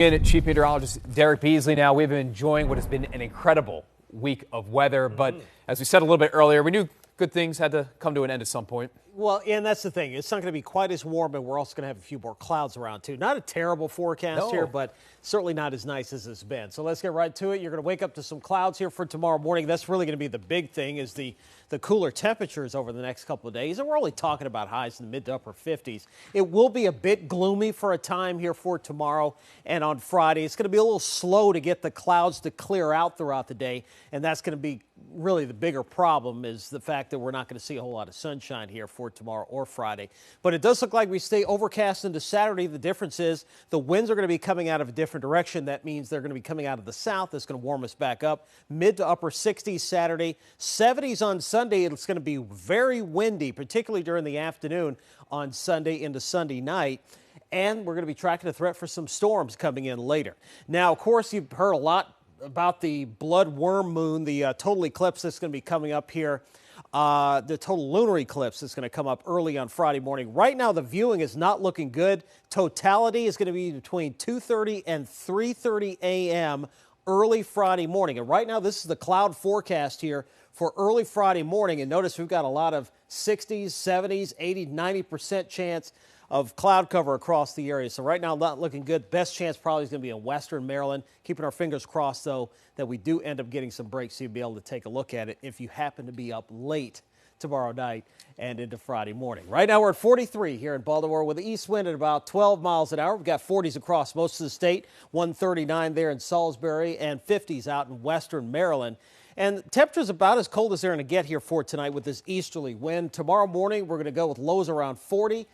Chief Meteorologist Derek Beasley. Now, we've been enjoying what has been an incredible week of weather, but as we said a little bit earlier, we knew good things had to come to an end at some point. Well, and that's the thing. It's not going to be quite as warm, and we're also going to have a few more clouds around, too. Not a terrible forecast here, but certainly not as nice as it's been. So let's get right to it. You're going to wake up to some clouds here for tomorrow morning. That's really going to be the big thing is the cooler temperatures over the next couple of days. And we're only talking about highs in the mid to upper 50s. It will be a bit gloomy for a time here for tomorrow and on Friday. It's going to be a little slow to get the clouds to clear out throughout the day, and that's going to be really the bigger problem is the fact that we're not going to see a whole lot of sunshine here for tomorrow or Friday. But it does look like we stay overcast into Saturday. The difference is the winds are going to be coming out of a different direction. That means they're going to be coming out of the south. That's going to warm us back up. Mid to upper 60s Saturday, 70s on Sunday. It's going to be very windy, particularly during the afternoon on Sunday into Sunday night. And we're going to be tracking a threat for some storms coming in later. Now, of course, you've heard a lot about the blood worm moon, the total eclipse that's going to be coming up here, the total lunar eclipse that's going to come up early on Friday morning. Right now, the viewing is not looking good. Totality is going to be between 2:30 and 3:30 a.m. early Friday morning. And right now, this is the cloud forecast here for early Friday morning. And notice we've got a lot of 60s, 70s, 80, 90% chance of cloud cover across the area. So right now, not looking good. Best chance probably is going to be in western Maryland. Keeping our fingers crossed, though, that we do end up getting some breaks so you'll be able to take a look at it if you happen to be up late tomorrow night and into Friday morning. Right now, we're at 43 here in Baltimore with the east wind at about 12 miles an hour. We've got 40s across most of the state, 139 there in Salisbury, and 50s out in western Maryland. And temperatures about as cold as they're going to get here for tonight with this easterly wind. Tomorrow morning, we're going to go with lows around 40.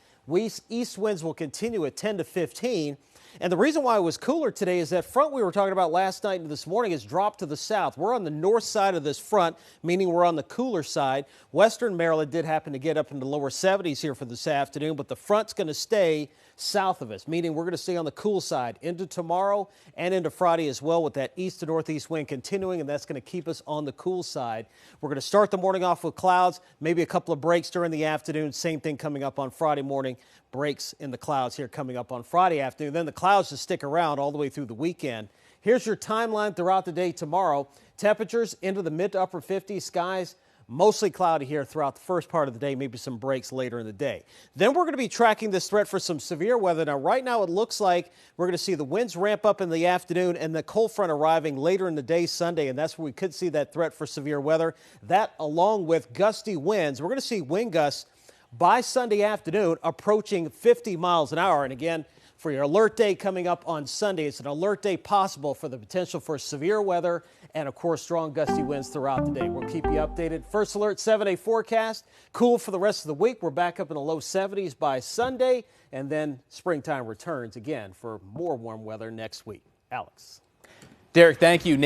East winds will continue at 10 to 15. And the reason why it was cooler today is that front we were talking about last night and this morning has dropped to the south. We're on the north side of this front, meaning we're on the cooler side. Western Maryland did happen to get up into lower 70s here for this afternoon, but the front's going to stay south of us, meaning we're going to stay on the cool side into tomorrow and into Friday as well with that east to northeast wind continuing, and that's going to keep us on the cool side. We're going to start the morning off with clouds, maybe a couple of breaks during the afternoon. Same thing coming up on Friday morning. Breaks in the clouds here coming up on Friday afternoon. Then the clouds just stick around all the way through the weekend. Here's your timeline throughout the day tomorrow. Temperatures into the mid to upper 50s. Skies mostly cloudy here throughout the first part of the day, maybe some breaks later in the day. Then we're going to be tracking this threat for some severe weather. Now, right now, it looks like we're going to see the winds ramp up in the afternoon and the cold front arriving later in the day Sunday, and that's where we could see that threat for severe weather. That, along with gusty winds, we're going to see wind gusts by Sunday afternoon approaching 50 miles an hour. And again, for your alert day coming up on Sunday, it's an alert day possible for the potential for severe weather and, of course, strong gusty winds throughout the day. We'll keep you updated. First alert 7-day forecast. Cool for the rest of the week. We're back up in the low 70s by Sunday, and then springtime returns again for more warm weather next week. Alex. Derek, thank you.